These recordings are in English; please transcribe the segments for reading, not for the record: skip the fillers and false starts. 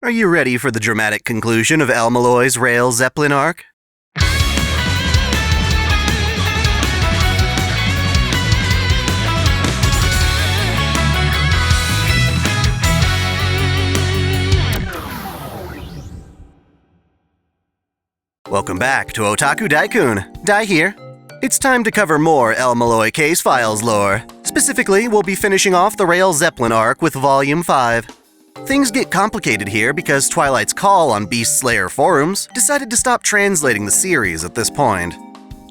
Are you ready for the dramatic conclusion of El Malloy's Rail Zeppelin arc? Welcome back to Otaku Daikun. Dai here. It's time to cover more El Malloy Case Files lore. Specifically, we'll be finishing off the Rail Zeppelin arc with Volume 5. Things get complicated here because Twilight's Call on Beast Slayer forums decided to stop translating the series at this point.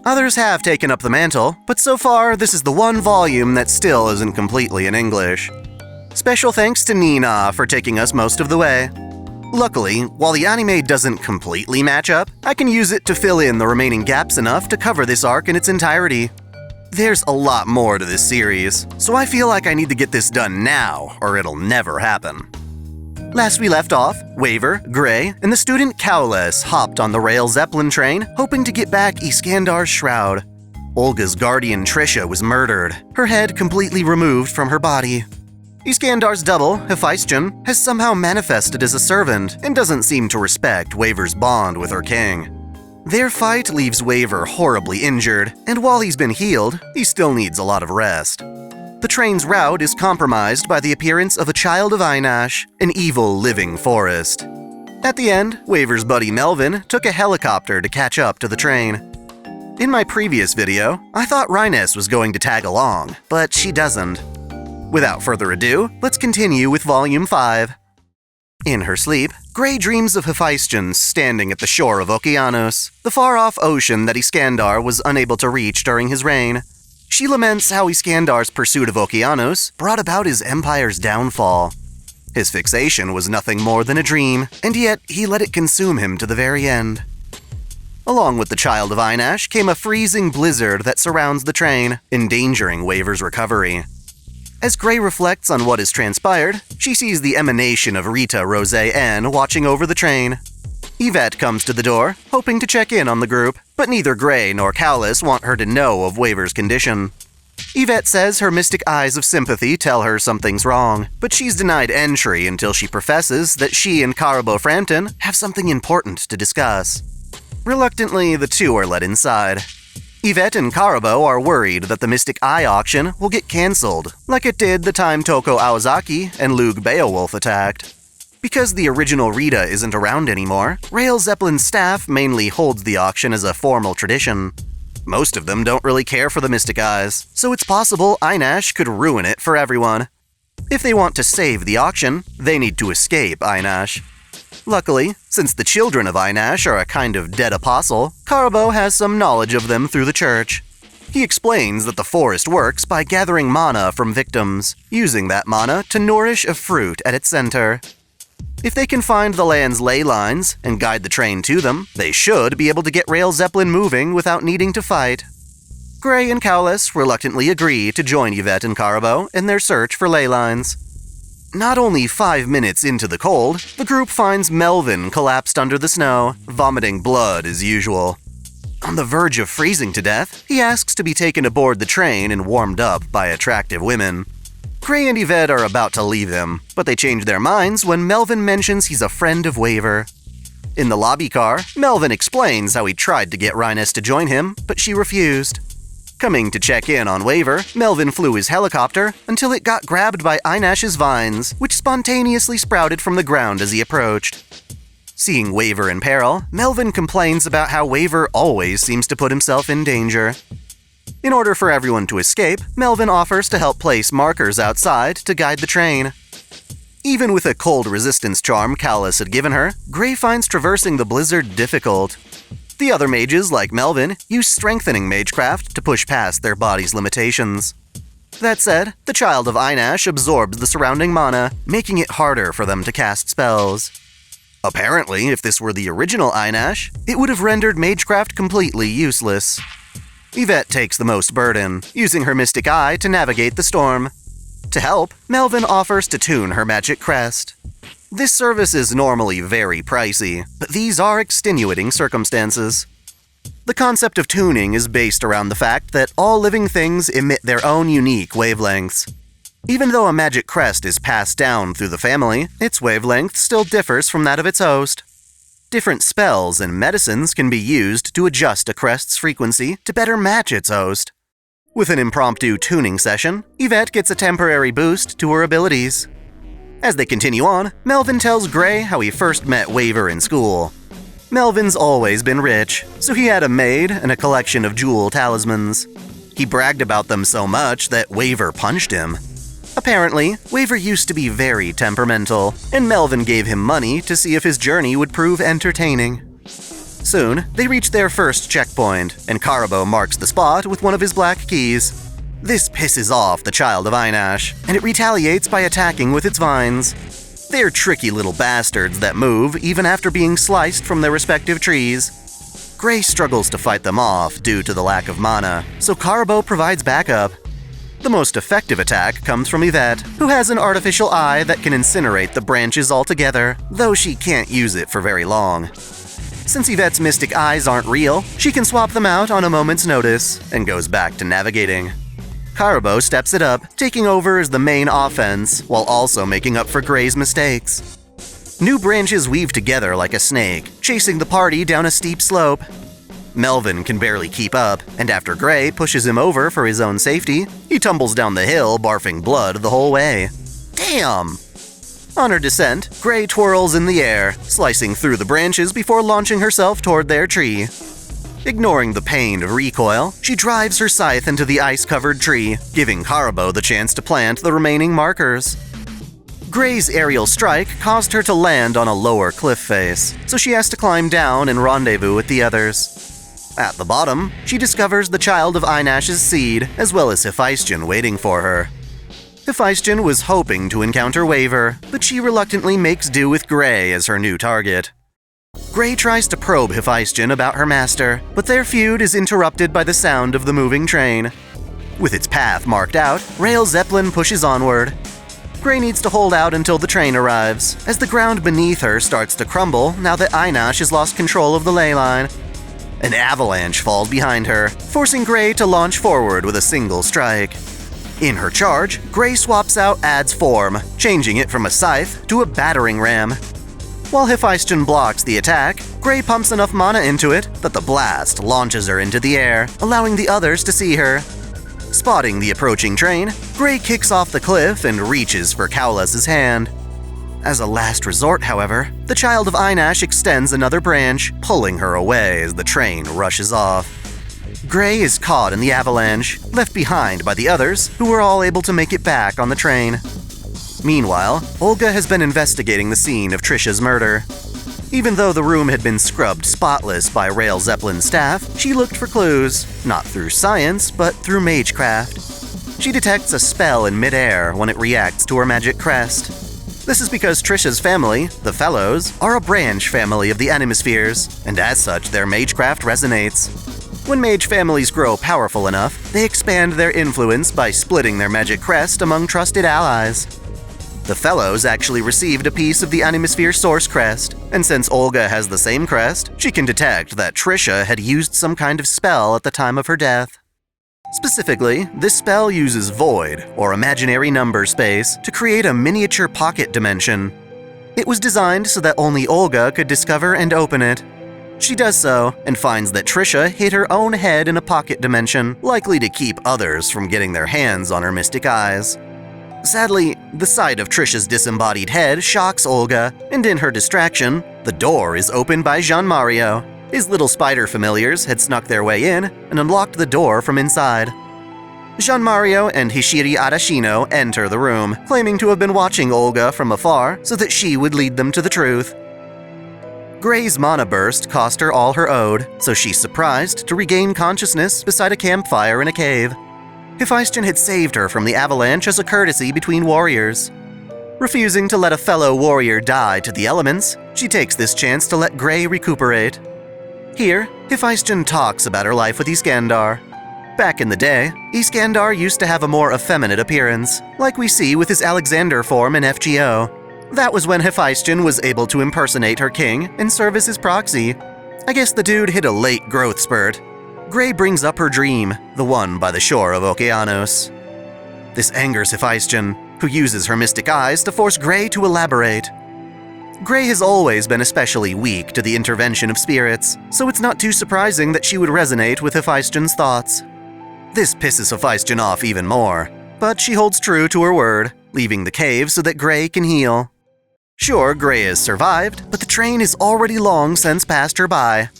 Others have taken up the mantle, but so far this is the one volume that still isn't completely in English. Special thanks to Nina for taking us most of the way. Luckily, while the anime doesn't completely match up, I can use it to fill in the remaining gaps enough to cover this arc in its entirety. There's a lot more to this series, so I feel like I need to get this done now, or it'll never happen. Last we left off, Waver, Gray, and the student Cowless hopped on the Rail Zeppelin train, hoping to get back Iskandar's shroud. Olga's guardian Trisha was murdered, her head completely removed from her body. Iskandar's double, Hephaestion, has somehow manifested as a servant and doesn't seem to respect Waver's bond with her king. Their fight leaves Waver horribly injured, and while he's been healed, he still needs a lot of rest. The train's route is compromised by the appearance of a child of Einash, an evil living forest. At the end, Waver's buddy Melvin took a helicopter to catch up to the train. In my previous video, I thought Rhiness was going to tag along, but she doesn't. Without further ado, let's continue with Volume 5. In her sleep, Gray dreams of Hephaestion standing at the shore of Okeanos, the far-off ocean that Iskandar was unable to reach during his reign. She laments how Iskandar's pursuit of Okeanos brought about his empire's downfall. His fixation was nothing more than a dream, and yet he let it consume him to the very end. Along with the child of Einash came a freezing blizzard that surrounds the train, endangering Waver's recovery. As Gray reflects on what has transpired, she sees the emanation of Rita Rose N watching over the train. Yvette comes to the door, hoping to check in on the group, but neither Gray nor Cowless want her to know of Waver's condition. Yvette says her mystic eyes of sympathy tell her something's wrong, but she's denied entry until she professes that she and Carabo Frampton have something important to discuss. Reluctantly, the two are let inside. Yvette and Carabo are worried that the Mystic Eye auction will get cancelled, like it did the time Toko Aozaki and Lug Beowulf attacked. Because the original Rita isn't around anymore, Rail Zeppelin's staff mainly holds the auction as a formal tradition. Most of them don't really care for the Mystic Eyes, so it's possible Einash could ruin it for everyone. If they want to save the auction, they need to escape Einash. Luckily, since the children of Einash are a kind of dead apostle, Carabo has some knowledge of them through the church. He explains that the forest works by gathering mana from victims, using that mana to nourish a fruit at its center. If they can find the land's ley lines and guide the train to them, they should be able to get Rail Zeppelin moving without needing to fight. Gray and Cowless reluctantly agree to join Yvette and Carabo in their search for ley lines. Not only 5 minutes into the cold, the group finds Melvin collapsed under the snow, vomiting blood as usual. On the verge of freezing to death, he asks to be taken aboard the train and warmed up by attractive women. Gray and Yvette are about to leave him, but they change their minds when Melvin mentions he's a friend of Waver. In the lobby car, Melvin explains how he tried to get Rhiness to join him, but she refused. Coming to check in on Waver, Melvin flew his helicopter until it got grabbed by Einash's vines, which spontaneously sprouted from the ground as he approached. Seeing Waver in peril, Melvin complains about how Waver always seems to put himself in danger. In order for everyone to escape, Melvin offers to help place markers outside to guide the train. Even with a cold resistance charm Cowless had given her, Gray finds traversing the blizzard difficult. The other mages, like Melvin, use strengthening magecraft to push past their body's limitations. That said, the child of Einash absorbs the surrounding mana, making it harder for them to cast spells. Apparently, if this were the original Einash, it would have rendered magecraft completely useless. Yvette takes the most burden, using her mystic eye to navigate the storm. To help, Melvin offers to tune her magic crest. This service is normally very pricey, but these are extenuating circumstances. The concept of tuning is based around the fact that all living things emit their own unique wavelengths. Even though a magic crest is passed down through the family, its wavelength still differs from that of its host. Different spells and medicines can be used to adjust a crest's frequency to better match its host. With an impromptu tuning session, Yvette gets a temporary boost to her abilities. As they continue on, Melvin tells Gray how he first met Waver in school. Melvin's always been rich, so he had a maid and a collection of jewel talismans. He bragged about them so much that Waver punched him. Apparently, Waver used to be very temperamental, and Melvin gave him money to see if his journey would prove entertaining. Soon, they reach their first checkpoint, and Karabo marks the spot with one of his black keys. This pisses off the Child of Einash, and it retaliates by attacking with its vines. They're tricky little bastards that move even after being sliced from their respective trees. Gray struggles to fight them off due to the lack of mana, so Karabo provides backup. The most effective attack comes from Yvette, who has an artificial eye that can incinerate the branches altogether, though she can't use it for very long. Since Yvette's mystic eyes aren't real, she can swap them out on a moment's notice, and goes back to navigating. Karabo steps it up, taking over as the main offense, while also making up for Gray's mistakes. New branches weave together like a snake, chasing the party down a steep slope. Melvin can barely keep up, and after Gray pushes him over for his own safety, he tumbles down the hill, barfing blood the whole way. Damn! On her descent, Gray twirls in the air, slicing through the branches before launching herself toward their tree. Ignoring the pain of recoil, she drives her scythe into the ice-covered tree, giving Karabo the chance to plant the remaining markers. Gray's aerial strike caused her to land on a lower cliff face, so she has to climb down and rendezvous with the others. At the bottom, she discovers the Child of Einash's seed, as well as Hephaestion waiting for her. Hephaestion was hoping to encounter Waver, but she reluctantly makes do with Gray as her new target. Gray tries to probe Hephaestion about her master, but their feud is interrupted by the sound of the moving train. With its path marked out, Rail Zeppelin pushes onward. Gray needs to hold out until the train arrives, as the ground beneath her starts to crumble now that Einash has lost control of the ley line. An avalanche falls behind her, forcing Gray to launch forward with a single strike. In her charge, Gray swaps out Ad's form, changing it from a scythe to a battering ram. While Hephaestion blocks the attack, Gray pumps enough mana into it that the blast launches her into the air, allowing the others to see her. Spotting the approaching train, Gray kicks off the cliff and reaches for Kaulus's hand. As a last resort, however, the Child of Einash extends another branch, pulling her away as the train rushes off. Gray is caught in the avalanche, left behind by the others, who were all able to make it back on the train. Meanwhile, Olga has been investigating the scene of Trisha's murder. Even though the room had been scrubbed spotless by Rail Zeppelin's staff, she looked for clues, not through science, but through magecraft. She detects a spell in midair when it reacts to her magic crest. This is because Trisha's family, the Fellows, are a branch family of the Animaspheres, and as such, their magecraft resonates. When mage families grow powerful enough, they expand their influence by splitting their magic crest among trusted allies. The Fellows actually received a piece of the Animasphere Source Crest, and since Olga has the same crest, she can detect that Trisha had used some kind of spell at the time of her death. Specifically, this spell uses Void, or imaginary number space, to create a miniature pocket dimension. It was designed so that only Olga could discover and open it. She does so, and finds that Trisha hid her own head in a pocket dimension, likely to keep others from getting their hands on her mystic eyes. Sadly, the sight of Trisha's disembodied head shocks Olga, and in her distraction, the door is opened by Jean-Mario. His little spider familiars had snuck their way in and unlocked the door from inside. Jean-Mario and Hishiri Arashino enter the room, claiming to have been watching Olga from afar so that she would lead them to the truth. Gray's mana burst cost her all her ode, so she's surprised to regain consciousness beside a campfire in a cave. Hephaestion had saved her from the avalanche as a courtesy between warriors. Refusing to let a fellow warrior die to the elements, she takes this chance to let Gray recuperate. Here, Hephaestion talks about her life with Iskandar. Back in the day, Iskandar used to have a more effeminate appearance, like we see with his Alexander form in FGO. That was when Hephaestion was able to impersonate her king and serve as his proxy. I guess the dude hit a late growth spurt. Gray brings up her dream, the one by the shore of Okeanos. This angers Hephaestion, who uses her mystic eyes to force Gray to elaborate. Gray has always been especially weak to the intervention of spirits, so it's not too surprising that she would resonate with Hephaestion's thoughts. This pisses Hephaestion off even more, but she holds true to her word, leaving the cave so that Gray can heal. Sure, Gray has survived, but the train is already long since passed her by.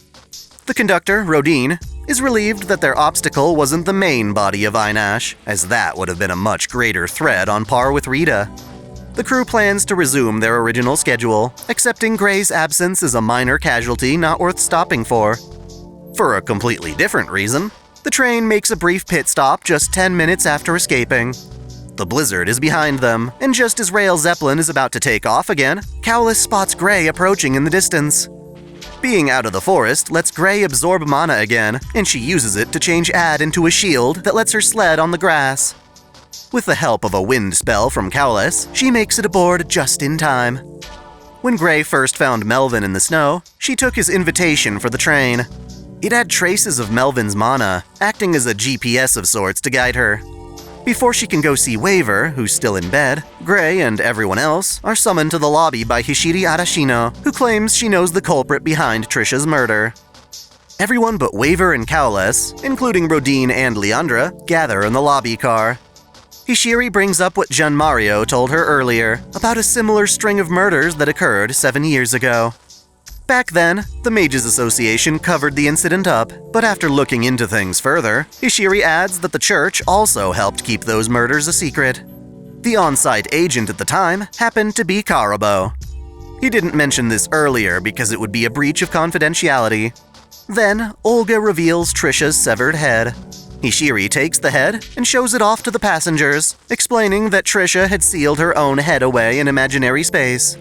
The conductor, Rodine, is relieved that their obstacle wasn't the main body of Einash, as that would have been a much greater threat on par with Rita. The crew plans to resume their original schedule, accepting Gray's absence as a minor casualty not worth stopping for. For a completely different reason, the train makes a brief pit stop just 10 minutes after escaping. The blizzard is behind them, and just as Rail Zeppelin is about to take off again, Cowlus spots Gray approaching in the distance. Being out of the forest lets Gray absorb mana again, and she uses it to change Ad into a shield that lets her sled on the grass. With the help of a wind spell from Cowlus, she makes it aboard just in time. When Gray first found Melvin in the snow, she took his invitation for the train. It had traces of Melvin's mana, acting as a GPS of sorts to guide her. Before she can go see Waver, who's still in bed, Gray and everyone else are summoned to the lobby by Hishiri Arashino, who claims she knows the culprit behind Trisha's murder. Everyone but Waver and Cowlus, including Rodine and Leandra, gather in the lobby car. Hishiri brings up what Gian Mario told her earlier about a similar string of murders that occurred 7 years ago. Back then, the Mages Association covered the incident up, but after looking into things further, Hishiri adds that the church also helped keep those murders a secret. The on-site agent at the time happened to be Karabo. He didn't mention this earlier because it would be a breach of confidentiality. Then, Olga reveals Trisha's severed head. Hishiri takes the head and shows it off to the passengers, explaining that Trisha had sealed her own head away in imaginary space.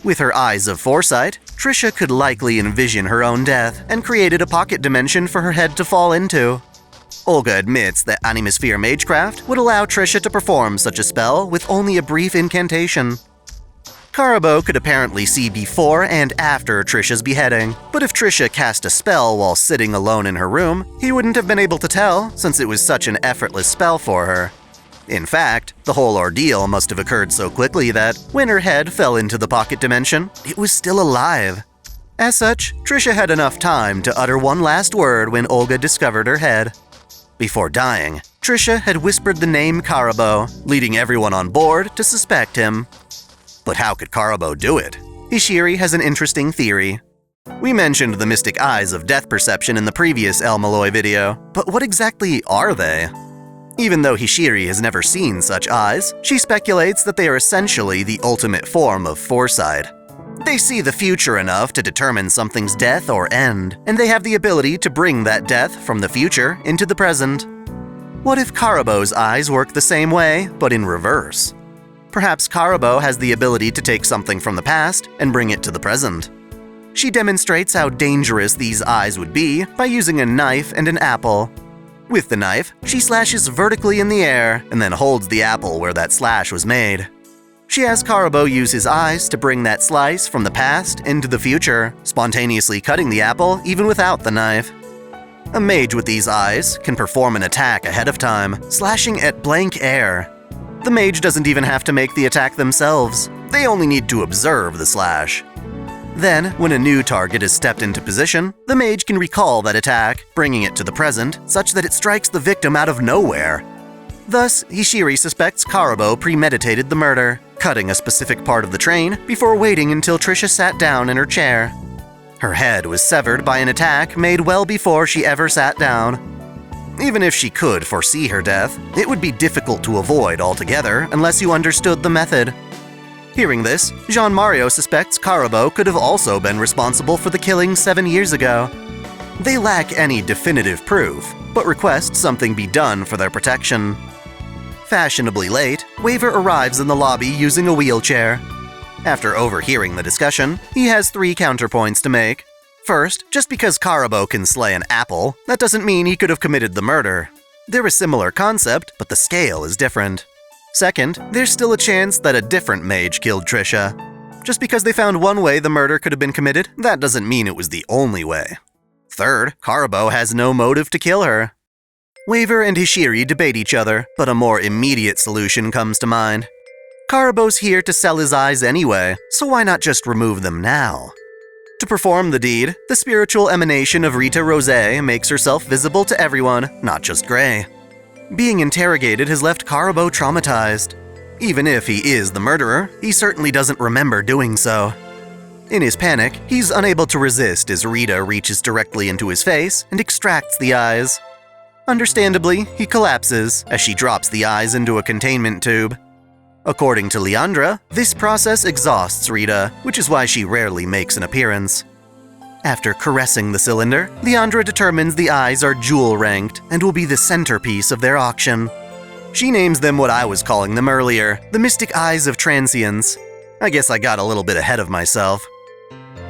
With her eyes of foresight, Trisha could likely envision her own death and created a pocket dimension for her head to fall into. Olga admits that Animasphere Magecraft would allow Trisha to perform such a spell with only a brief incantation. Karabo could apparently see before and after Trisha's beheading, but if Trisha cast a spell while sitting alone in her room, he wouldn't have been able to tell since it was such an effortless spell for her. In fact, the whole ordeal must have occurred so quickly that, when her head fell into the pocket dimension, it was still alive. As such, Trisha had enough time to utter one last word when Olga discovered her head. Before dying, Trisha had whispered the name Karabo, leading everyone on board to suspect him. But how could Karabo do it? Hishiri has an interesting theory. We mentioned the mystic eyes of death perception in the previous El Malloy video, but what exactly are they? Even though Hishiri has never seen such eyes, she speculates that they are essentially the ultimate form of foresight. They see the future enough to determine something's death or end, and they have the ability to bring that death from the future into the present. What if Karabo's eyes work the same way, but in reverse? Perhaps Karabo has the ability to take something from the past and bring it to the present. She demonstrates how dangerous these eyes would be by using a knife and an apple. With the knife, she slashes vertically in the air and then holds the apple where that slash was made. She has Karabo use his eyes to bring that slice from the past into the future, spontaneously cutting the apple even without the knife. A mage with these eyes can perform an attack ahead of time, slashing at blank air. The mage doesn't even have to make the attack themselves. They only need to observe the slash. Then, when a new target is stepped into position, the mage can recall that attack, bringing it to the present, such that it strikes the victim out of nowhere. Thus, Hishiri suspects Karabo premeditated the murder, cutting a specific part of the train before waiting until Trisha sat down in her chair. Her head was severed by an attack made well before she ever sat down. Even if she could foresee her death, it would be difficult to avoid altogether unless you understood the method. Hearing this, Gian Mario suspects Karabo could have also been responsible for the killing 7 years ago. They lack any definitive proof, but request something be done for their protection. Fashionably late, Waver arrives in the lobby using a wheelchair. After overhearing the discussion, he has 3 counterpoints to make. First, just because Karabo can slay an apple, that doesn't mean he could have committed the murder. They're a similar concept, but the scale is different. Second, there's still a chance that a different mage killed Trisha. Just because they found one way the murder could have been committed, that doesn't mean it was the only way. Third, Karabo has no motive to kill her. Waver and Hishiri debate each other, but a more immediate solution comes to mind. Karabo's here to sell his eyes anyway, so why not just remove them now? To perform the deed, the spiritual emanation of Rita Rose makes herself visible to everyone, not just Gray. Being interrogated has left Karabo traumatized. Even if he is the murderer, he certainly doesn't remember doing so. In his panic, he's unable to resist as Rita reaches directly into his face and extracts the eyes. Understandably, he collapses as she drops the eyes into a containment tube. According to Leandra, this process exhausts Rita, which is why she rarely makes an appearance. After caressing the cylinder, Leandra determines the eyes are jewel-ranked and will be the centerpiece of their auction. She names them what I was calling them earlier, the Mystic Eyes of Transience. I guess I got a little bit ahead of myself.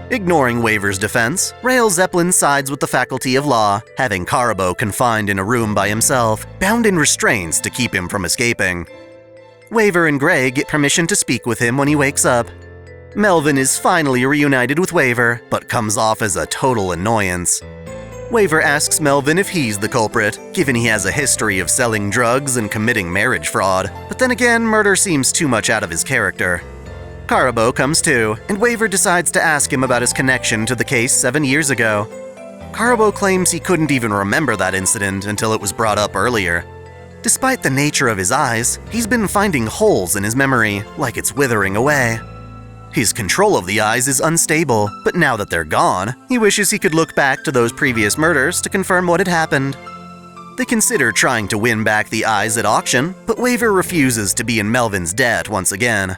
Ignoring Waver's defense, Rael Zeppelin sides with the Faculty of Law, having Karabo confined in a room by himself, bound in restraints to keep him from escaping. Waver and Gray get permission to speak with him when he wakes up. Melvin is finally reunited with Waver, but comes off as a total annoyance. Waver asks Melvin if he's the culprit, given he has a history of selling drugs and committing marriage fraud, but then again, murder seems too much out of his character. Karabo comes too, and Waver decides to ask him about his connection to the case 7 years ago. Karabo claims he couldn't even remember that incident until it was brought up earlier. Despite the nature of his eyes, he's been finding holes in his memory, like it's withering away. His control of the eyes is unstable, but now that they're gone, he wishes he could look back to those previous murders to confirm what had happened. They consider trying to win back the eyes at auction, but Waver refuses to be in Melvin's debt once again.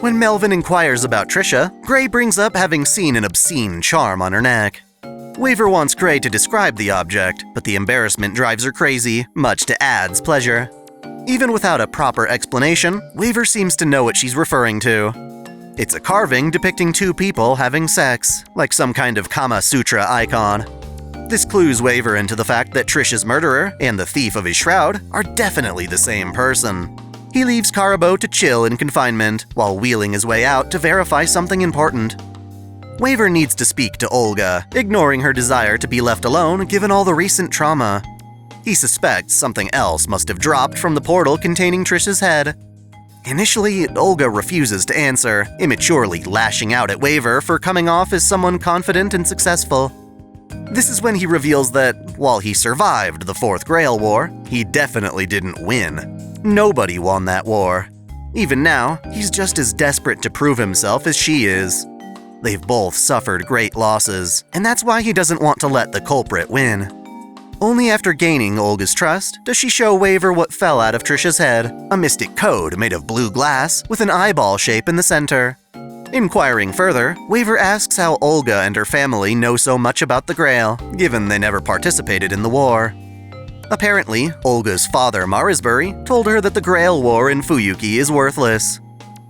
When Melvin inquires about Trisha, Gray brings up having seen an obscene charm on her neck. Waver wants Gray to describe the object, but the embarrassment drives her crazy, much to Ad's pleasure. Even without a proper explanation, Waver seems to know what she's referring to. It's a carving depicting two people having sex, like some kind of Kama Sutra icon. This clues Waver into the fact that Trisha's murderer and the thief of his shroud are definitely the same person. He leaves Karabo to chill in confinement, while wheeling his way out to verify something important. Waver needs to speak to Olga, ignoring her desire to be left alone given all the recent trauma. He suspects something else must have dropped from the portal containing Trisha's head. Initially, Olga refuses to answer, immaturely lashing out at Waver for coming off as someone confident and successful. This is when he reveals that, while he survived the Fourth Grail War, he definitely didn't win. Nobody won that war. Even now, he's just as desperate to prove himself as she is. They've both suffered great losses, and that's why he doesn't want to let the culprit win. Only after gaining Olga's trust does she show Waver what fell out of Trisha's head, a mystic code made of blue glass with an eyeball shape in the center. Inquiring further, Waver asks how Olga and her family know so much about the Grail, given they never participated in the war. Apparently, Olga's father Marisbury told her that the Grail War in Fuyuki is worthless.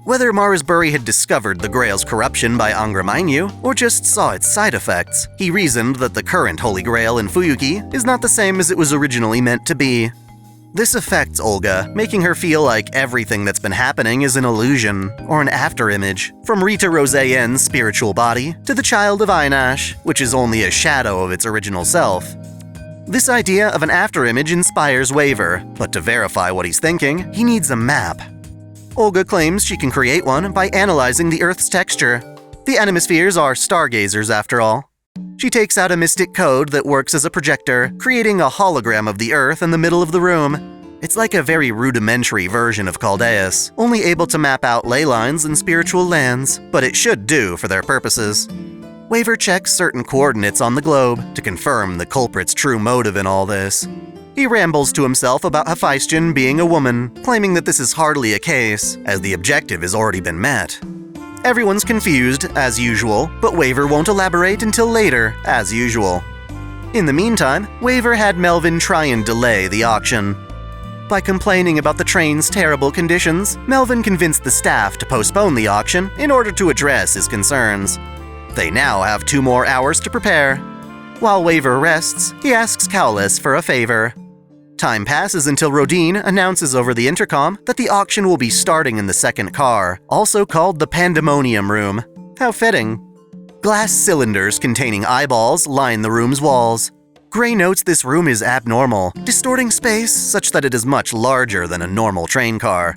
Whether Marisbury had discovered the Grail's corruption by Angra Mainyu, or just saw its side effects, he reasoned that the current Holy Grail in Fuyuki is not the same as it was originally meant to be. This affects Olga, making her feel like everything that's been happening is an illusion, or an afterimage, from Rita Rose-N's spiritual body to the child of Einash, which is only a shadow of its original self. This idea of an afterimage inspires Waver, but to verify what he's thinking, he needs a map. Olga claims she can create one by analyzing the Earth's texture. The Animospheres are stargazers after all. She takes out a mystic code that works as a projector, creating a hologram of the Earth in the middle of the room. It's like a very rudimentary version of Caldeus, only able to map out ley lines and spiritual lands, but it should do for their purposes. Waver checks certain coordinates on the globe to confirm the culprit's true motive in all this. He rambles to himself about Hephaestion being a woman, claiming that this is hardly a case, as the objective has already been met. Everyone's confused, as usual, but Waver won't elaborate until later, as usual. In the meantime, Waver had Melvin try and delay the auction. By complaining about the train's terrible conditions, Melvin convinced the staff to postpone the auction in order to address his concerns. They now have 2 more hours to prepare. While Waver rests, he asks Cowless for a favor. Time passes until Rodine announces over the intercom that the auction will be starting in the second car, also called the Pandemonium Room. How fitting. Glass cylinders containing eyeballs line the room's walls. Gray notes this room is abnormal, distorting space such that it is much larger than a normal train car.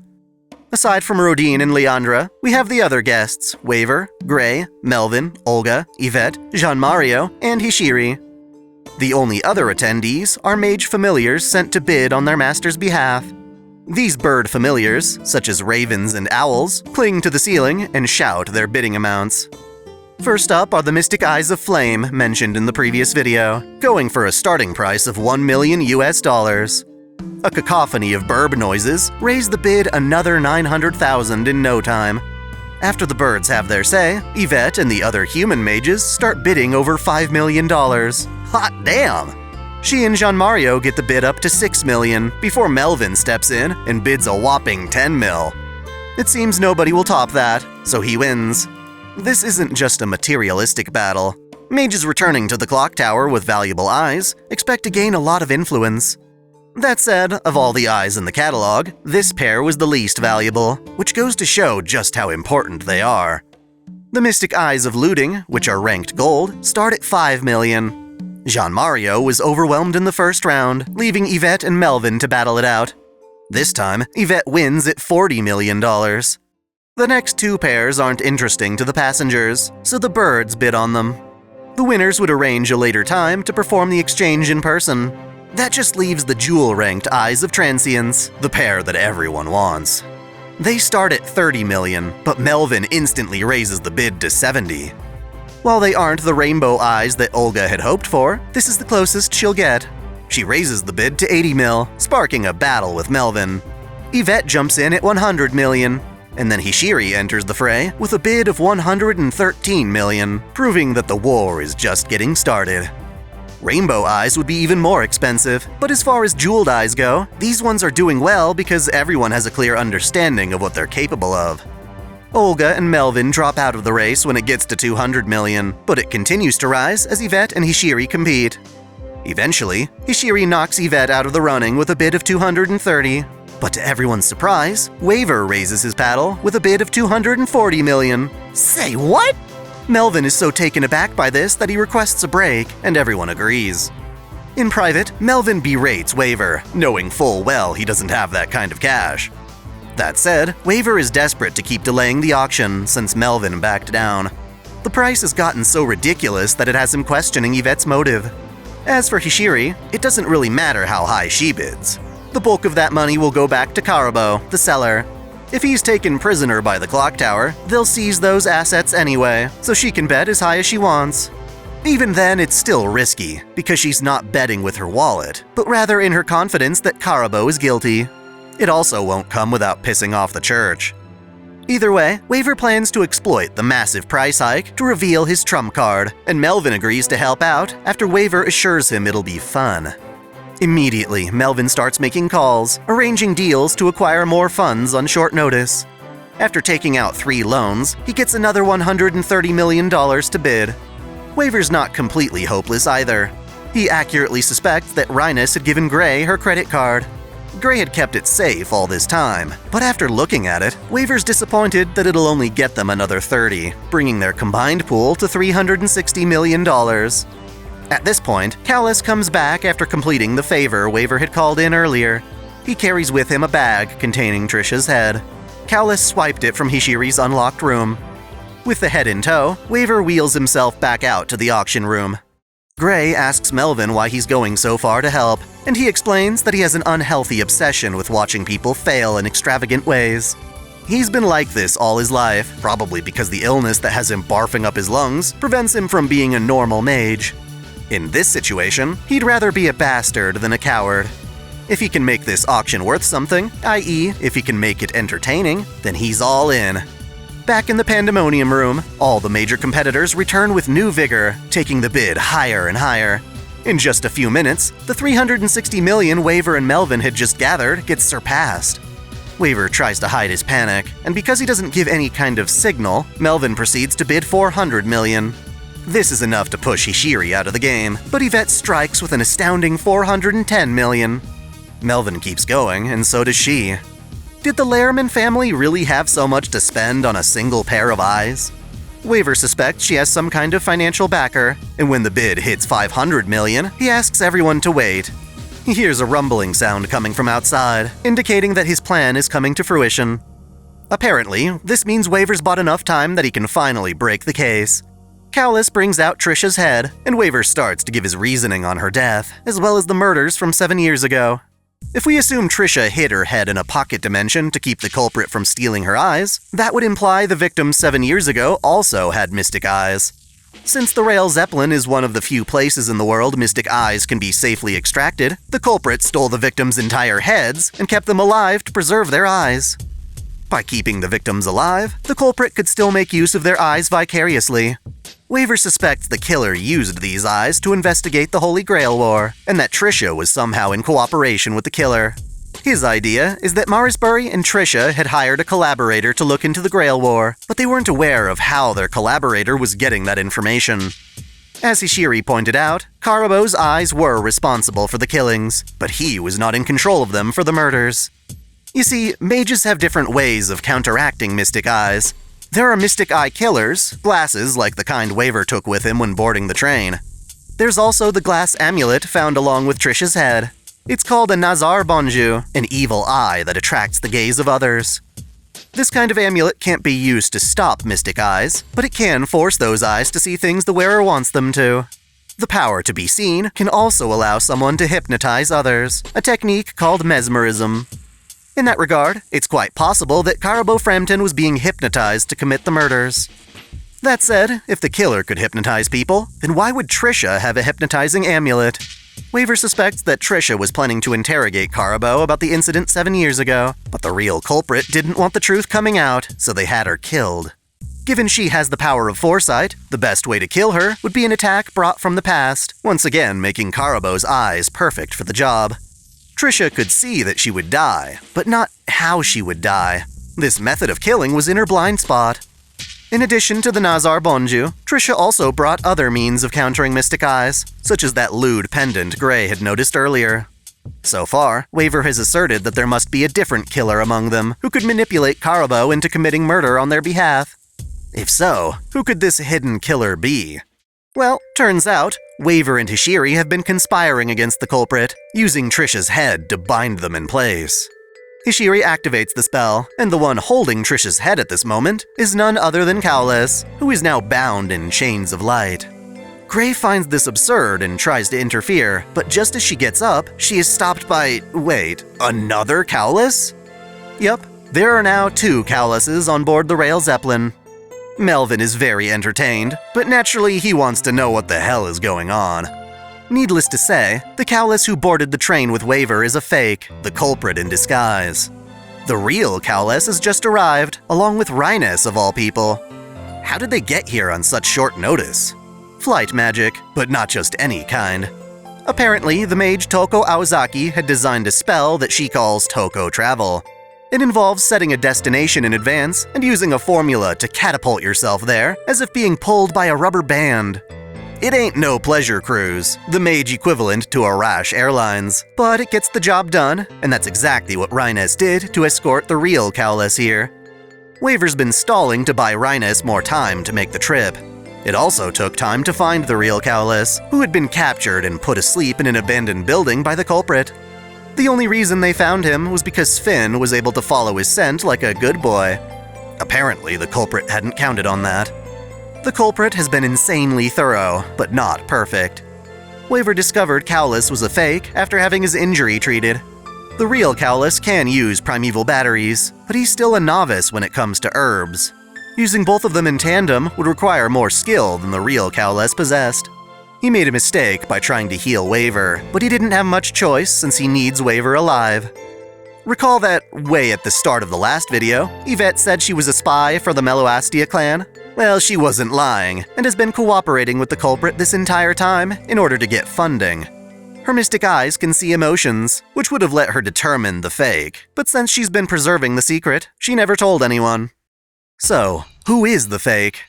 Aside from Rodine and Leandra, we have the other guests: Waver, Gray, Melvin, Olga, Yvette, Jean-Mario, and Hishiri. The only other attendees are mage familiars sent to bid on their master's behalf. These bird familiars, such as ravens and owls, cling to the ceiling and shout their bidding amounts. First up are the Mystic Eyes of Flame mentioned in the previous video, going for a starting price of $1 million US. A cacophony of burb noises raise the bid another 900,000 in no time. After the birds have their say, Yvette and the other human mages start bidding over $5 million. Hot damn! She and Jean-Mario get the bid up to $6 million before Melvin steps in and bids a whopping $10 mil. It seems nobody will top that, so he wins. This isn't just a materialistic battle. Mages returning to the clock tower with valuable eyes expect to gain a lot of influence. That said, of all the eyes in the catalog, this pair was the least valuable, which goes to show just how important they are. The Mystic Eyes of Looting, which are ranked gold, start at $5 million. Jean-Mario was overwhelmed in the first round, leaving Yvette and Melvin to battle it out. This time, Yvette wins at $40 million. The next two pairs aren't interesting to the passengers, so the birds bid on them. The winners would arrange a later time to perform the exchange in person. That just leaves the jewel-ranked Eyes of Transience, the pair that everyone wants. They start at $30 million, but Melvin instantly raises the bid to $70. While they aren't the rainbow eyes that Olga had hoped for, this is the closest she'll get. She raises the bid to $80 mil, sparking a battle with Melvin. Yvette jumps in at $100 million, and then Hishiri enters the fray with a bid of $113 million, proving that the war is just getting started. Rainbow eyes would be even more expensive, but as far as jeweled eyes go, these ones are doing well because everyone has a clear understanding of what they're capable of. Olga and Melvin drop out of the race when it gets to $200 million, but it continues to rise as Yvette and Hishiri compete. Eventually, Hishiri knocks Yvette out of the running with a bid of $230. But to everyone's surprise, Waver raises his paddle with a bid of $240 million. Say what? Melvin is so taken aback by this that he requests a break, and everyone agrees. In private, Melvin berates Waver, knowing full well he doesn't have that kind of cash. That said, Waver is desperate to keep delaying the auction since Melvin backed down. The price has gotten so ridiculous that it has him questioning Yvette's motive. As for Hishiri, it doesn't really matter how high she bids. The bulk of that money will go back to Karabo, the seller. If he's taken prisoner by the clock tower, they'll seize those assets anyway, so she can bet as high as she wants. Even then, it's still risky, because she's not betting with her wallet, but rather in her confidence that Karabo is guilty. It also won't come without pissing off the church. Either way, Waver plans to exploit the massive price hike to reveal his trump card, and Melvin agrees to help out after Waver assures him it'll be fun. Immediately, Melvin starts making calls, arranging deals to acquire more funds on short notice. After taking out 3 loans, he gets another $130 million to bid. Waver's not completely hopeless either. He accurately suspects that Rhinus had given Gray her credit card. Gray had kept it safe all this time, but after looking at it, Waver's disappointed that it'll only get them another 30, bringing their combined pool to $360 million. At this point, Callus comes back after completing the favor Waver had called in earlier. He carries with him a bag containing Trisha's head. Callus swiped it from Hishiri's unlocked room. With the head in tow, Waver wheels himself back out to the auction room. Gray asks Melvin why he's going so far to help, and he explains that he has an unhealthy obsession with watching people fail in extravagant ways. He's been like this all his life, probably because the illness that has him barfing up his lungs prevents him from being a normal mage. In this situation, he'd rather be a bastard than a coward. If he can make this auction worth something, i.e., if he can make it entertaining, then he's all in. Back in the Pandemonium room, all the major competitors return with new vigor, taking the bid higher and higher. In just a few minutes, the $360 million Waver and Melvin had just gathered gets surpassed. Waver tries to hide his panic, and because he doesn't give any kind of signal, Melvin proceeds to bid $400 million. This is enough to push Hishiri out of the game, but Yvette strikes with an astounding $410 million. Melvin keeps going, and so does she. Did the Lehrman family really have so much to spend on a single pair of eyes? Waver suspects she has some kind of financial backer, and when the bid hits $500 million, he asks everyone to wait. He hears a rumbling sound coming from outside, indicating that his plan is coming to fruition. Apparently, this means Waver's bought enough time that he can finally break the case. Cowless brings out Trisha's head, and Waver starts to give his reasoning on her death, as well as the murders from 7 years ago. If we assume Trisha hid her head in a pocket dimension to keep the culprit from stealing her eyes, that would imply the victim 7 years ago also had mystic eyes. Since the Rail Zeppelin is one of the few places in the world mystic eyes can be safely extracted, the culprit stole the victim's entire heads and kept them alive to preserve their eyes. By keeping the victims alive, the culprit could still make use of their eyes vicariously. Waver suspects the killer used these eyes to investigate the Holy Grail War, and that Trisha was somehow in cooperation with the killer. His idea is that Marisbury and Trisha had hired a collaborator to look into the Grail War, but they weren't aware of how their collaborator was getting that information. As Hishiri pointed out, Karabo's eyes were responsible for the killings, but he was not in control of them for the murders. You see, mages have different ways of counteracting mystic eyes. There are mystic eye killers, glasses like the kind Waver took with him when boarding the train. There's also the glass amulet found along with Trisha's head. It's called a Nazar Bonju, an evil eye that attracts the gaze of others. This kind of amulet can't be used to stop mystic eyes, but it can force those eyes to see things the wearer wants them to. The power to be seen can also allow someone to hypnotize others, a technique called mesmerism. In that regard, it's quite possible that Karabo Frampton was being hypnotized to commit the murders. That said, if the killer could hypnotize people, then why would Trisha have a hypnotizing amulet? Waver suspects that Trisha was planning to interrogate Karabo about the incident 7 years ago, but the real culprit didn't want the truth coming out, so they had her killed. Given she has the power of foresight, the best way to kill her would be an attack brought from the past, once again making Karabo's eyes perfect for the job. Trisha could see that she would die, but not how she would die. This method of killing was in her blind spot. In addition to the Nazar Bonju, Trisha also brought other means of countering mystic eyes, such as that lewd pendant Gray had noticed earlier. So far, Waver has asserted that there must be a different killer among them who could manipulate Karabo into committing murder on their behalf. If so, who could this hidden killer be? Well, turns out, Waver and Hishiri have been conspiring against the culprit, using Trisha's head to bind them in place. Hishiri activates the spell, and the one holding Trisha's head at this moment is none other than Cowless, who is now bound in chains of light. Gray finds this absurd and tries to interfere, but just as she gets up, she is stopped by… wait, another Cowless? Yup, there are now 2 Cowlesses on board the Rail Zeppelin. Melvin is very entertained, but naturally he wants to know what the hell is going on. Needless to say, the Cowless who boarded the train with Waver is a fake, the culprit in disguise. The real Cowless has just arrived, along with Rhinus of all people. How did they get here on such short notice? Flight magic, but not just any kind. Apparently, the mage Toko Aozaki had designed a spell that she calls Toko Travel. It involves setting a destination in advance and using a formula to catapult yourself there, as if being pulled by a rubber band. It ain't no pleasure cruise, the mage equivalent to Arash Airlines, but it gets the job done, and that's exactly what Rhinus did to escort the real Cowless here. Waver's been stalling to buy Rhinus more time to make the trip. It also took time to find the real Cowless, who had been captured and put asleep in an abandoned building by the culprit. The only reason they found him was because Finn was able to follow his scent like a good boy. Apparently, the culprit hadn't counted on that. The culprit has been insanely thorough, but not perfect. Waver discovered Cowless was a fake after having his injury treated. The real Cowless can use primeval batteries, but he's still a novice when it comes to herbs. Using both of them in tandem would require more skill than the real Cowless possessed. He made a mistake by trying to heal Waver, but he didn't have much choice since he needs Waver alive. Recall that way at the start of the last video, Yvette said she was a spy for the Meloastia clan? Well, she wasn't lying, and has been cooperating with the culprit this entire time in order to get funding. Her mystic eyes can see emotions, which would have let her determine the fake, but since she's been preserving the secret, she never told anyone. So, who is the fake?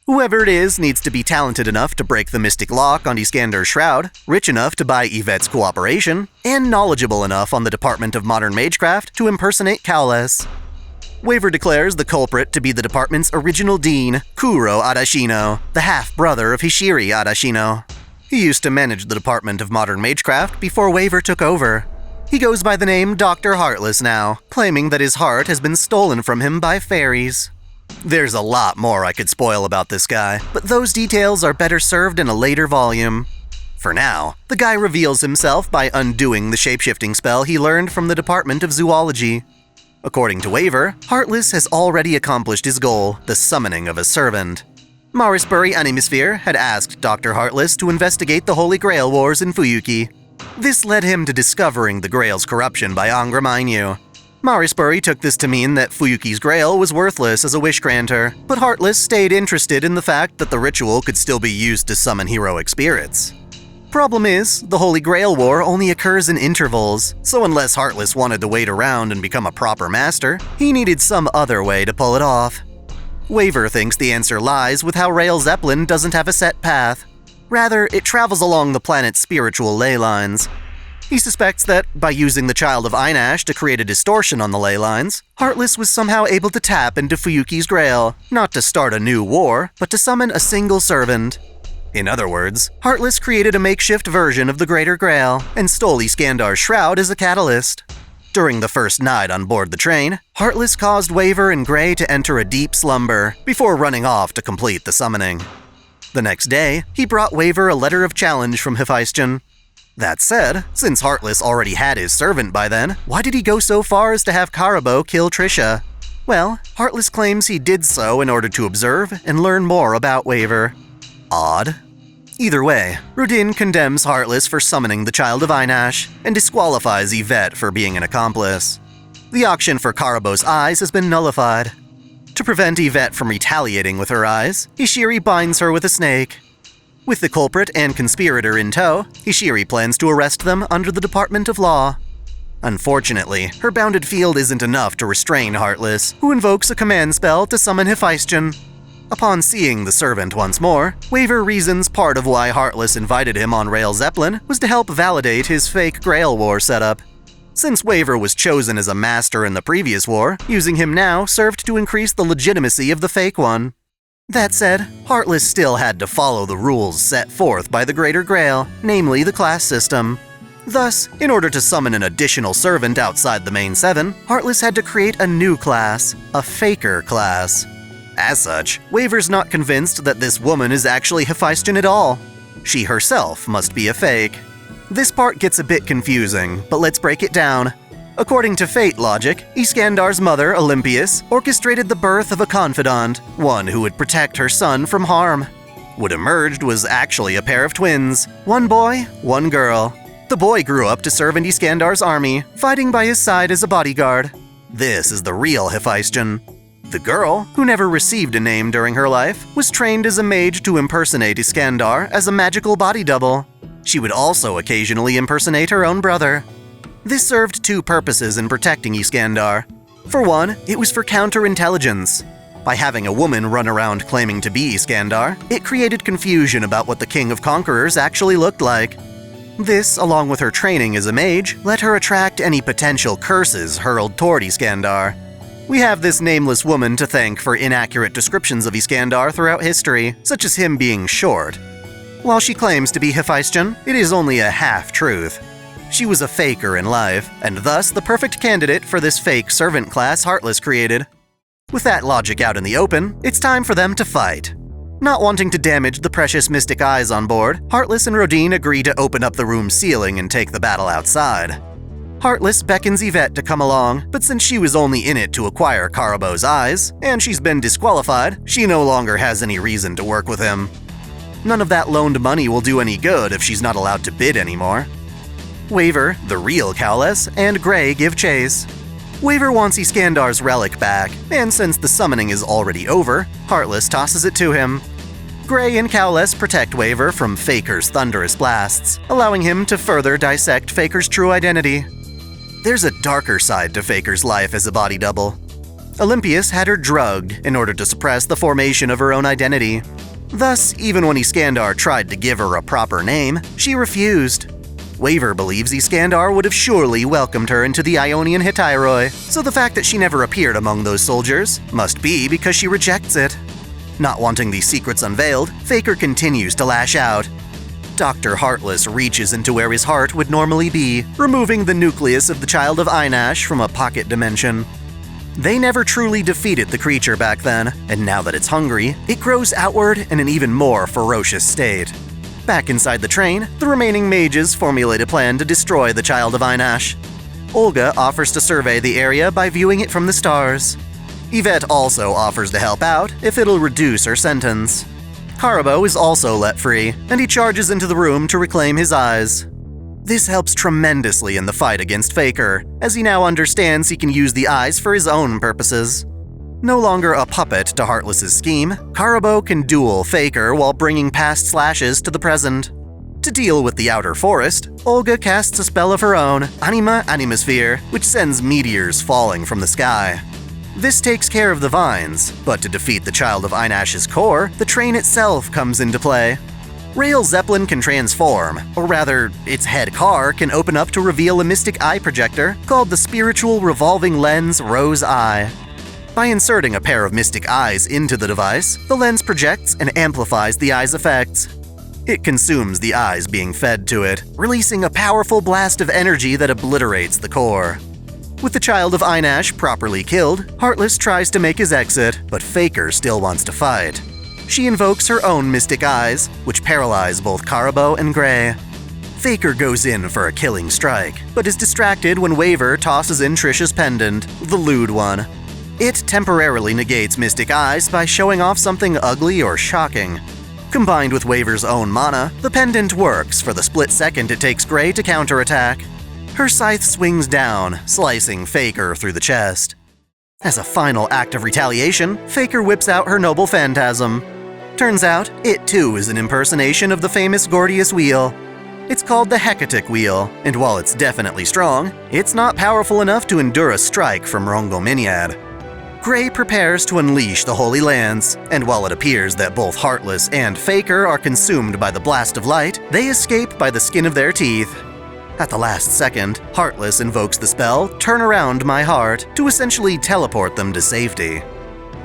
Whoever it is needs to be talented enough to break the mystic lock on Iskander's shroud, rich enough to buy Yvette's cooperation, and knowledgeable enough on the Department of Modern Magecraft to impersonate Cowless. Waver declares the culprit to be the department's original dean, Kuro Adashino, the half-brother of Hishiri Adashino. He used to manage the Department of Modern Magecraft before Waver took over. He goes by the name Dr. Heartless now, claiming that his heart has been stolen from him by fairies. There's a lot more I could spoil about this guy, but those details are better served in a later volume. For now, the guy reveals himself by undoing the shapeshifting spell he learned from the Department of Zoology. According to Waver, Heartless has already accomplished his goal, the summoning of a servant. Marisbury Animesphere had asked Dr. Heartless to investigate the Holy Grail Wars in Fuyuki. This led him to discovering the Grail's corruption by Angra Mainyu. Marisbury took this to mean that Fuyuki's Grail was worthless as a wish granter, but Heartless stayed interested in the fact that the ritual could still be used to summon heroic spirits. Problem is, the Holy Grail War only occurs in intervals, so unless Heartless wanted to wait around and become a proper master, he needed some other way to pull it off. Waver thinks the answer lies with how Rael Zeppelin doesn't have a set path. Rather, it travels along the planet's spiritual ley lines. He suspects that, by using the Child of Einash to create a distortion on the ley lines, Heartless was somehow able to tap into Fuyuki's Grail, not to start a new war, but to summon a single servant. In other words, Heartless created a makeshift version of the Greater Grail, and stole Iskandar's shroud as a catalyst. During the first night on board the train, Heartless caused Waver and Gray to enter a deep slumber, before running off to complete the summoning. The next day, he brought Waver a letter of challenge from Hephaestion. That said, since Heartless already had his servant by then, why did he go so far as to have Karabo kill Trisha? Well, Heartless claims he did so in order to observe and learn more about Waver. Odd. Either way, Rudin condemns Heartless for summoning the Child of Einash, and disqualifies Yvette for being an accomplice. The auction for Karabo's eyes has been nullified. To prevent Yvette from retaliating with her eyes, Hishiri binds her with a snake. With the culprit and conspirator in tow, Hishiri plans to arrest them under the Department of Law. Unfortunately, her bounded field isn't enough to restrain Heartless, who invokes a command spell to summon Hephaestion. Upon seeing the servant once more, Waver reasons part of why Heartless invited him on Rael Zeppelin was to help validate his fake Grail War setup. Since Waver was chosen as a master in the previous war, using him now served to increase the legitimacy of the fake one. That said, Heartless still had to follow the rules set forth by the Greater Grail, namely the class system. Thus, in order to summon an additional servant outside the main 7, Heartless had to create a new class, a Faker class. As such, Waver's not convinced that this woman is actually Hephaestion at all. She herself must be a fake. This part gets a bit confusing, but let's break it down. According to fate logic, Iskandar's mother, Olympias, orchestrated the birth of a confidant, one who would protect her son from harm. What emerged was actually a pair of twins, one boy, one girl. The boy grew up to serve in Iskandar's army, fighting by his side as a bodyguard. This is the real Hephaestion. The girl, who never received a name during her life, was trained as a mage to impersonate Iskandar as a magical body double. She would also occasionally impersonate her own brother. This served two purposes in protecting Iskandar. For one, it was for counterintelligence. By having a woman run around claiming to be Iskandar, it created confusion about what the King of Conquerors actually looked like. This, along with her training as a mage, let her attract any potential curses hurled toward Iskandar. We have this nameless woman to thank for inaccurate descriptions of Iskandar throughout history, such as him being short. While she claims to be Hephaestion, it is only a half-truth. She was a faker in life, and thus the perfect candidate for this fake servant class Heartless created. With that logic out in the open, it's time for them to fight. Not wanting to damage the precious mystic eyes on board, Heartless and Rodin agree to open up the room's ceiling and take the battle outside. Heartless beckons Yvette to come along, but since she was only in it to acquire Karabo's eyes, and she's been disqualified, she no longer has any reason to work with him. None of that loaned money will do any good if she's not allowed to bid anymore. Waver, the real Cowless, and Gray give chase. Waver wants Iskandar's relic back, and since the summoning is already over, Heartless tosses it to him. Gray and Cowless protect Waver from Faker's thunderous blasts, allowing him to further dissect Faker's true identity. There's a darker side to Faker's life as a body double. Olympias had her drugged in order to suppress the formation of her own identity. Thus, even when Iskandar tried to give her a proper name, she refused. Waver believes Iskandar would have surely welcomed her into the Ionian Hetairoi, so the fact that she never appeared among those soldiers must be because she rejects it. Not wanting these secrets unveiled, Faker continues to lash out. Dr. Heartless reaches into where his heart would normally be, removing the nucleus of the Child of Einash from a pocket dimension. They never truly defeated the creature back then, and now that it's hungry, it grows outward in an even more ferocious state. Back inside the train, the remaining mages formulate a plan to destroy the Child of Einash. Olga offers to survey the area by viewing it from the stars. Yvette also offers to help out if it'll reduce her sentence. Karabo is also let free, and he charges into the room to reclaim his eyes. This helps tremendously in the fight against Faker, as he now understands he can use the eyes for his own purposes. No longer a puppet to Heartless's scheme, Karabo can duel Faker while bringing past slashes to the present. To deal with the outer forest, Olga casts a spell of her own, Anima Animasphere, which sends meteors falling from the sky. This takes care of the vines, but to defeat the Child of Einash's core, the train itself comes into play. Rail Zeppelin can transform, or rather, its head car can open up to reveal a mystic eye projector called the Spiritual Revolving Lens Rose Eye. By inserting a pair of mystic eyes into the device, the lens projects and amplifies the eye's effects. It consumes the eyes being fed to it, releasing a powerful blast of energy that obliterates the core. With the Child of Einash properly killed, Heartless tries to make his exit, but Faker still wants to fight. She invokes her own mystic eyes, which paralyze both Karabo and Gray. Faker goes in for a killing strike, but is distracted when Waver tosses in Trisha's pendant, the lewd one. It temporarily negates Mystic Eyes by showing off something ugly or shocking. Combined with Waver's own mana, the pendant works for the split second it takes Gray to counterattack. Her scythe swings down, slicing Faker through the chest. As a final act of retaliation, Faker whips out her noble phantasm. Turns out, it too is an impersonation of the famous Gordius Wheel. It's called the Hecatic Wheel, and while it's definitely strong, it's not powerful enough to endure a strike from Rongominiad. Gray prepares to unleash the Holy Lance, and while it appears that both Heartless and Faker are consumed by the blast of light, they escape by the skin of their teeth. At the last second, Heartless invokes the spell Turn Around My Heart to essentially teleport them to safety.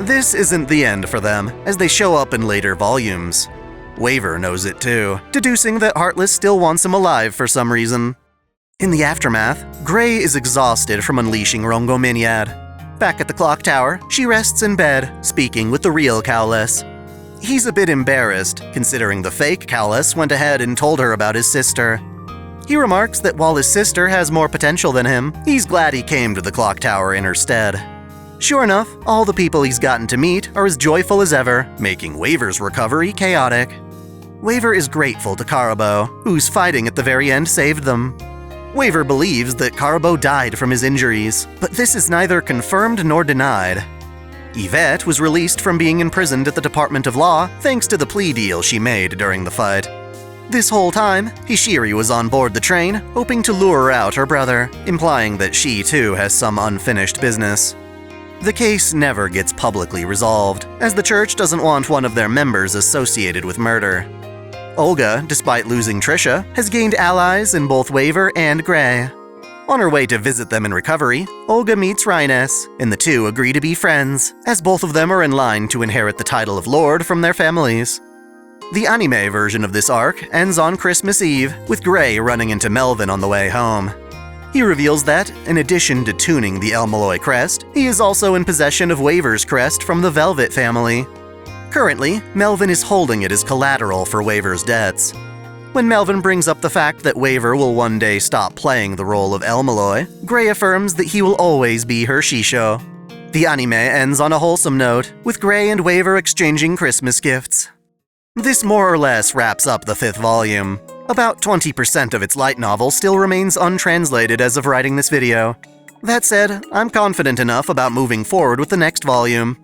This isn't the end for them, as they show up in later volumes. Waver knows it too, deducing that Heartless still wants him alive for some reason. In the aftermath, Gray is exhausted from unleashing Rongominiad. Back at the clock tower, she rests in bed, speaking with the real Cowless. He's a bit embarrassed, considering the fake Cowless went ahead and told her about his sister. He remarks that while his sister has more potential than him, he's glad he came to the clock tower in her stead. Sure enough, all the people he's gotten to meet are as joyful as ever, making Waver's recovery chaotic. Waver is grateful to Karabo, whose fighting at the very end saved them. Waver believes that Karabo died from his injuries, but this is neither confirmed nor denied. Yvette was released from being imprisoned at the Department of Law thanks to the plea deal she made during the fight. This whole time, Hishiri was on board the train, hoping to lure out her brother, implying that she too has some unfinished business. The case never gets publicly resolved, as the church doesn't want one of their members associated with murder. Olga, despite losing Trisha, has gained allies in both Waver and Gray. On her way to visit them in recovery, Olga meets Rhiness, and the two agree to be friends, as both of them are in line to inherit the title of Lord from their families. The anime version of this arc ends on Christmas Eve, with Gray running into Melvin on the way home. He reveals that, in addition to tuning the El Malloy crest, he is also in possession of Waver's crest from the Velvet family. Currently, Melvin is holding it as collateral for Waver's debts. When Melvin brings up the fact that Waver will one day stop playing the role of El Malloy, Gray affirms that he will always be her Shisho. The anime ends on a wholesome note, with Gray and Waver exchanging Christmas gifts. This more or less wraps up the 5th volume. About 20% of its light novel still remains untranslated as of writing this video. That said, I'm confident enough about moving forward with the next volume.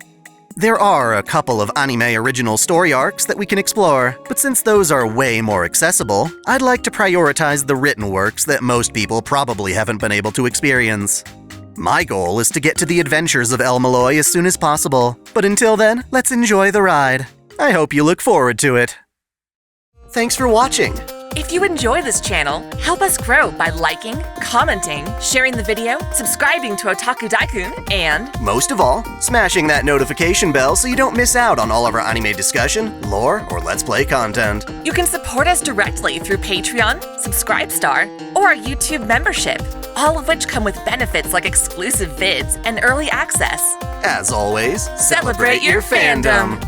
There are a couple of anime original story arcs that we can explore, but since those are way more accessible, I'd like to prioritize the written works that most people probably haven't been able to experience. My goal is to get to the adventures of El Malloy as soon as possible, but until then, let's enjoy the ride. I hope you look forward to it. Thanks for watching! If you enjoy this channel, help us grow by liking, commenting, sharing the video, subscribing to Otaku Daikun, and most of all, smashing that notification bell so you don't miss out on all of our anime discussion, lore, or Let's Play content. you can support us directly through Patreon, Subscribestar, or our YouTube membership, all of which come with benefits like exclusive vids and early access. As always, Celebrate your fandom!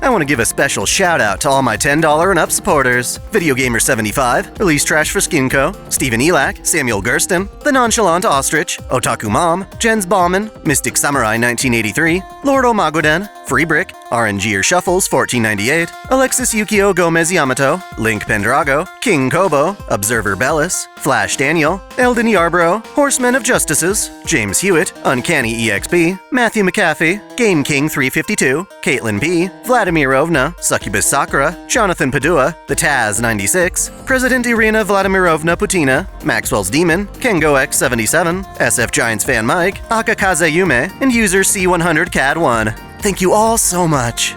I want to give a special shout out to all my $10 and up supporters. Video Gamer 75, Elise Trash for Skinco, Stephen Elak, Samuel Gersten, The Nonchalant Ostrich, Otaku Mom, Jens Bauman, Mystic Samurai 1983, Lord Omagoden, Free Brick, RNG or Shuffles 1498, Alexis Yukio Gomez Yamato, Link Pendrago, King Kobo, Observer Bellis, Flash Daniel, Eldon Yarbrough, Horsemen of Justices, James Hewitt, Uncanny EXP, Matthew McAfee, Game King 352, Caitlin P, Vladimir Ovna, Succubus Sakura, Jonathan Padua, The Taz 96, President Irina Vladimirovna Putina, Maxwell's Demon, Kengo X77, SF Giants Fan Mike, Akakaze Yume, and user C100 CAD1. Thank you all so much.